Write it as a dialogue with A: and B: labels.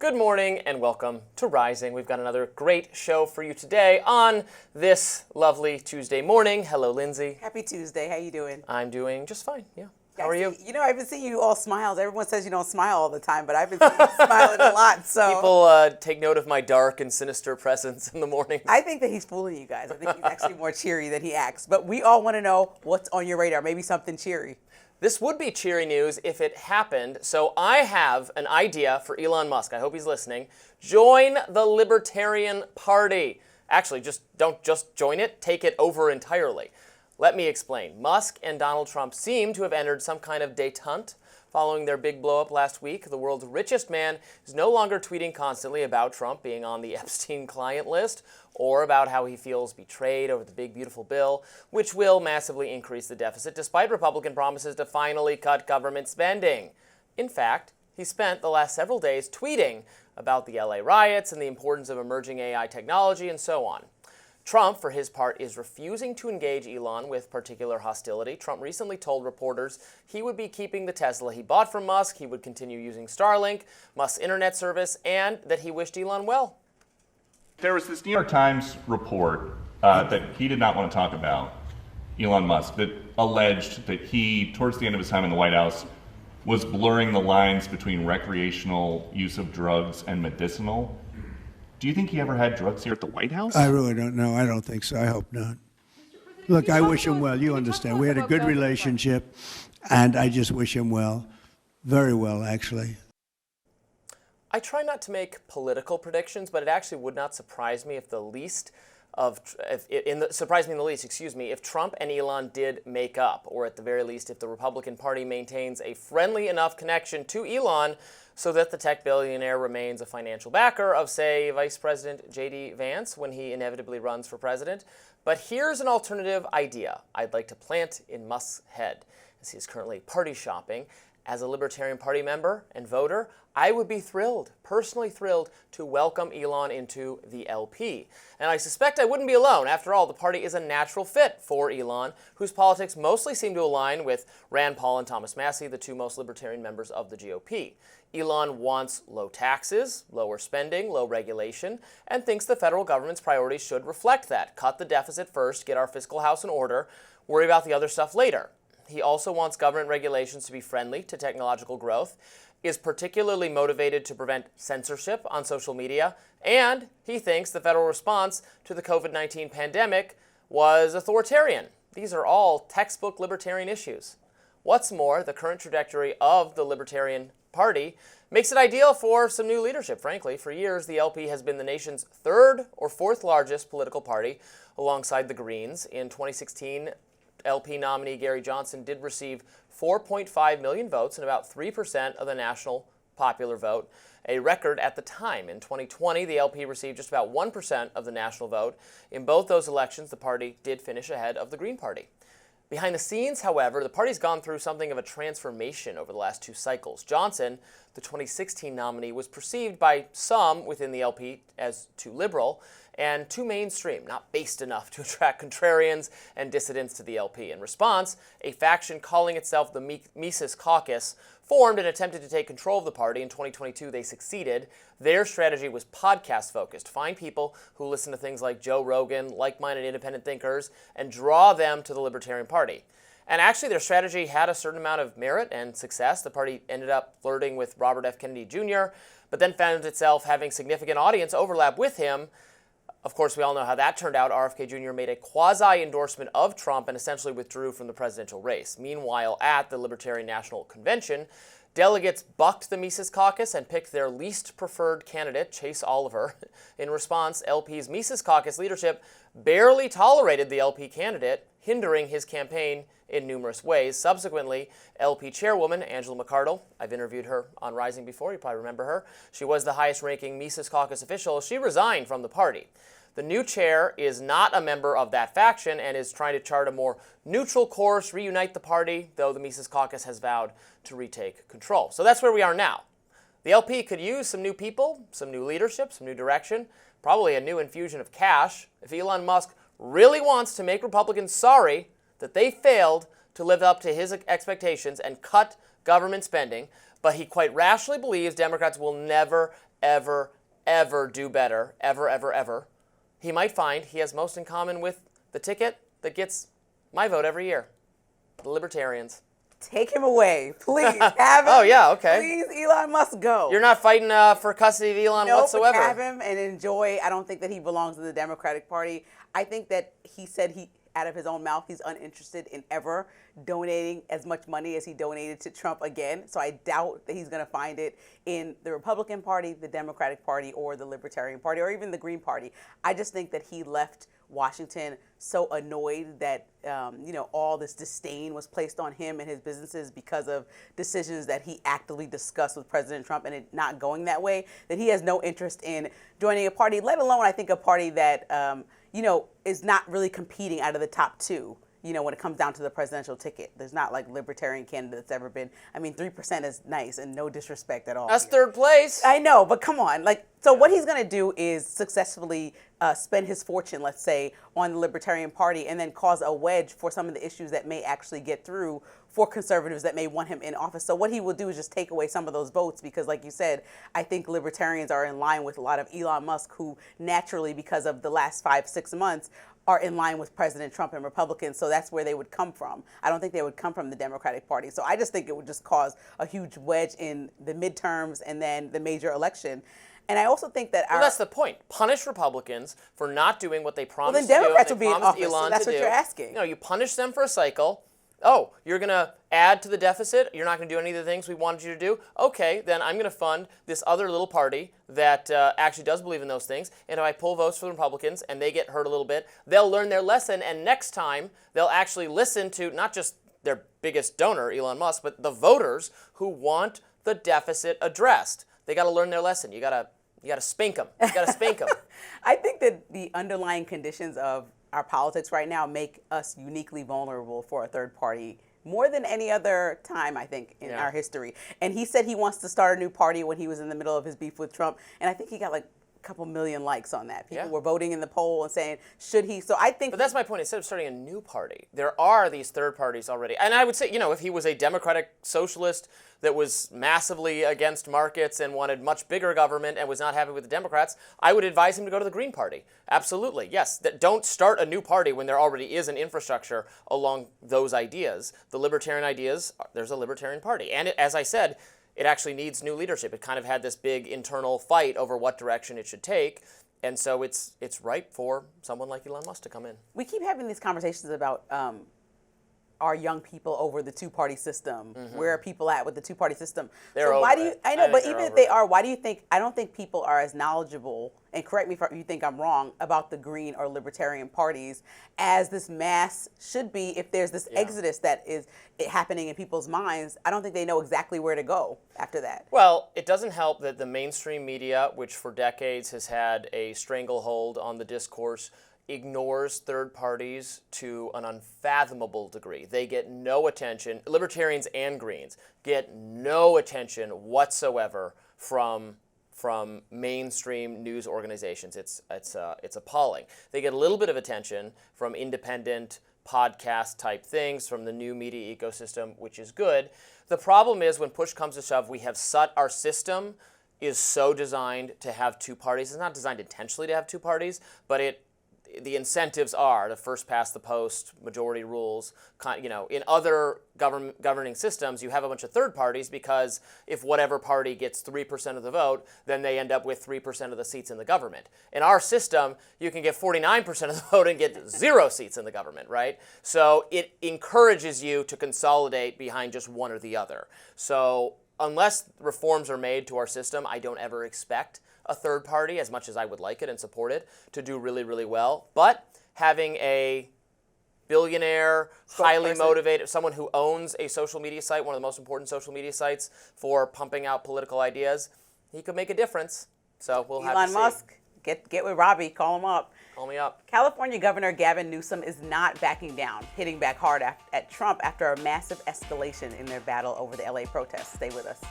A: Good morning and welcome to Rising. We've got another great show for you today on this lovely Tuesday morning. Hello, Lindsay.
B: Happy Tuesday. How you doing?
A: I'm doing just fine, yeah. How are you?
B: You know, I've been seeing you all smiles. Everyone says you don't smile all the time, but I've been seeing you smiling a lot. So
A: People take note of my dark and sinister presence in the morning.
B: I think that he's fooling you guys. I think he's actually more cheery than he acts. But we all want to know what's on your radar. Maybe something cheery.
A: This would be cheery news if it happened. So I have an idea for Elon Musk. I hope he's listening. Join the Libertarian Party. Actually, don't just join it, take it over entirely. Let me explain. Musk and Donald Trump seem to have entered some kind of détente following their big blow-up last week. The world's richest man is no longer tweeting constantly about Trump being on the Epstein client list or about how he feels betrayed over the big, beautiful bill, which will massively increase the deficit despite Republican promises to finally cut government spending. In fact, he spent the last several days tweeting about the LA riots and the importance of emerging AI technology and so on. Trump, for his part, is refusing to engage Elon with particular hostility. Trump recently told reporters he would be keeping the Tesla he bought from Musk, he would continue using Starlink, Musk's internet service, and that he wished Elon well.
C: There was this New York Times report that he did not want to talk about, Elon Musk, that alleged that he, towards the end of his time in the White House, was blurring the lines between recreational use of drugs and medicinal. Do you think he ever had drugs here at the White House?
D: I really don't know. I don't think so. I hope not. Look, I wish him well. You understand. We had a good relationship, and I just wish him well. Very well, actually.
A: I try not to make political predictions, but it actually would not surprise me if if Trump and Elon did make up, or at the very least, if the Republican Party maintains a friendly enough connection to Elon so that the tech billionaire remains a financial backer of, say, Vice President J.D. Vance when he inevitably runs for president. But here's an alternative idea I'd like to plant in Musk's head, as he is currently party shopping. As a Libertarian Party member and voter, I would be thrilled, personally thrilled, to welcome Elon into the LP. And I suspect I wouldn't be alone. After all, the party is a natural fit for Elon, whose politics mostly seem to align with Rand Paul and Thomas Massie, the two most libertarian members of the GOP. Elon wants low taxes, lower spending, low regulation, and thinks the federal government's priorities should reflect that. Cut the deficit first, get our fiscal house in order, worry about the other stuff later. He also wants government regulations to be friendly to technological growth, is particularly motivated to prevent censorship on social media, and he thinks the federal response to the COVID-19 pandemic was authoritarian. These are all textbook libertarian issues. What's more, the current trajectory of the Libertarian Party makes it ideal for some new leadership, frankly. For years, the LP has been the nation's third or fourth largest political party, alongside the Greens. In 2016, LP nominee Gary Johnson did receive 4.5 million votes and about 3% of the national popular vote, a record at the time. In 2020, the LP received just about 1% of the national vote. In both those elections, the party did finish ahead of the Green Party. Behind the scenes, however, the party's gone through something of a transformation over the last two cycles. Johnson, the 2016 nominee, was perceived by some within the LP as too liberal and too mainstream, not based enough to attract contrarians and dissidents to the LP. In response, a faction calling itself the Mises Caucus formed and attempted to take control of the party. In 2022, they succeeded. Their strategy was podcast-focused. Find people who listen to things like Joe Rogan, like-minded independent thinkers, and draw them to the Libertarian Party. And actually, their strategy had a certain amount of merit and success. The party ended up flirting with Robert F. Kennedy Jr., but then found itself having significant audience overlap with him. Of course, we all know how that turned out. RFK Jr. made a quasi-endorsement of Trump and essentially withdrew from the presidential race. Meanwhile, at the Libertarian National Convention, delegates bucked the Mises Caucus and picked their least preferred candidate, Chase Oliver. In response, LP's Mises Caucus leadership barely tolerated the LP candidate, hindering his campaign in numerous ways. Subsequently, LP chairwoman Angela McArdle, I've interviewed her on Rising before, you probably remember her. She was the highest-ranking Mises Caucus official. She resigned from the party. The new chair is not a member of that faction and is trying to chart a more neutral course, reunite the party, though the Mises Caucus has vowed to retake control. So that's where we are now. The LP could use some new people, some new leadership, some new direction, probably a new infusion of cash. If Elon Musk really wants to make Republicans sorry that they failed to live up to his expectations and cut government spending, but he quite rationally believes Democrats will never, ever, ever do better, ever, ever, ever, he might find he has most in common with the ticket that gets my vote every year, the Libertarians.
B: Take him away, please. Have him.
A: Oh, yeah, okay.
B: Please, Elon Musk, go.
A: You're not fighting for custody of Elon
B: Nope,
A: whatsoever.
B: have him and enjoy. I don't think that he belongs to the Democratic Party. I think that he said out of his own mouth, he's uninterested in ever donating as much money as he donated to Trump again. So I doubt that he's going to find it in the Republican Party, the Democratic Party, or the Libertarian Party, or even the Green Party. I just think that he left Washington so annoyed that all this disdain was placed on him and his businesses because of decisions that he actively discussed with President Trump, and it not going that way, that he has no interest in joining a party, let alone I think a party that is not really competing out of the top two. When it comes down to the presidential ticket, there's not like libertarian candidate that's ever been. I mean, 3% is nice and no disrespect at all.
A: That's third place.
B: I know, but come on. So what he's going to do is successfully spend his fortune, let's say, on the Libertarian Party and then cause a wedge for some of the issues that may actually get through for conservatives that may want him in office. So what he will do is just take away some of those votes because, like you said, I think libertarians are in line with a lot of Elon Musk, who naturally, because of the last 5-6 months, are in line with President Trump and Republicans. So that's where they would come from. I don't think they would come from the Democratic Party. So I just think it would just cause a huge wedge in the midterms and then the major election. And I also think that
A: well, that's the point. Punish Republicans for not doing what they promised
B: then Democrats
A: to
B: will
A: do.
B: be in office,
A: Elon
B: so that's
A: to
B: what
A: do.
B: you're asking.
A: You punished them for a cycle. Oh, you're going to add to the deficit? You're not going to do any of the things we wanted you to do? Okay, then I'm going to fund this other little party that actually does believe in those things. And if I pull votes for the Republicans and they get hurt a little bit, they'll learn their lesson. And next time, they'll actually listen to not just their biggest donor, Elon Musk, but the voters who want the deficit addressed. They got to learn their lesson. You got to spank them. You got to spank them.
B: I think that the underlying conditions of our politics right now make us uniquely vulnerable for a third party more than any other time, I think, in our history. And he said he wants to start a new party when he was in the middle of his beef with Trump. And I think he got like a couple million likes on that. People were voting in the poll and saying, should he? So I think.
A: But that's my point. Instead of starting a new party, there are these third parties already. And I would say, if he was a democratic socialist that was massively against markets and wanted much bigger government and was not happy with the Democrats, I would advise him to go to the Green Party. Absolutely, yes. Don't start a new party when there already is an infrastructure along those ideas. The libertarian ideas, there's a Libertarian Party. And as I said, it actually needs new leadership. It kind of had this big internal fight over what direction it should take. And so it's ripe for someone like Elon Musk to come in.
B: We keep having these conversations about are young people over the two-party system? Mm-hmm. Where are people at with the two-party system?
A: They're
B: so
A: over
B: why do you?
A: it.
B: I know, but even if they
A: it.
B: are, why do you think? I don't think people are as knowledgeable. And correct me if you think I'm wrong about the Green or Libertarian parties as this mass should be. If there's this exodus that is happening in people's minds, I don't think they know exactly where to go after that.
A: Well, it doesn't help that the mainstream media, which for decades has had a stranglehold on the discourse, ignores third parties to an unfathomable degree. They get no attention. Libertarians and Greens get no attention whatsoever from mainstream news organizations. It's appalling. They get a little bit of attention from independent podcast type things, from the new media ecosystem, which is good. The problem is when push comes to shove, our system is so designed to have two parties. It's not designed intentionally to have two parties, but the incentives are the first past the post, majority rules. In other governing systems, you have a bunch of third parties because if whatever party gets 3% of the vote, then they end up with 3% of the seats in the government. In our system, you can get 49% of the vote and get 0 seats in the government, right? So it encourages you to consolidate behind just one or the other. So unless reforms are made to our system, I don't ever expect a third party, as much as I would like it and support it, to do really, really well. But having a billionaire, highly motivated, someone who owns a social media site, one of the most important social media sites for pumping out political ideas, he could make a difference. So we'll have to see.
B: Elon Musk, get with Robby, call him up.
A: Call me up.
B: California Governor Gavin Newsom is not backing down, hitting back hard at Trump after a massive escalation in their battle over the LA protests. Stay with us.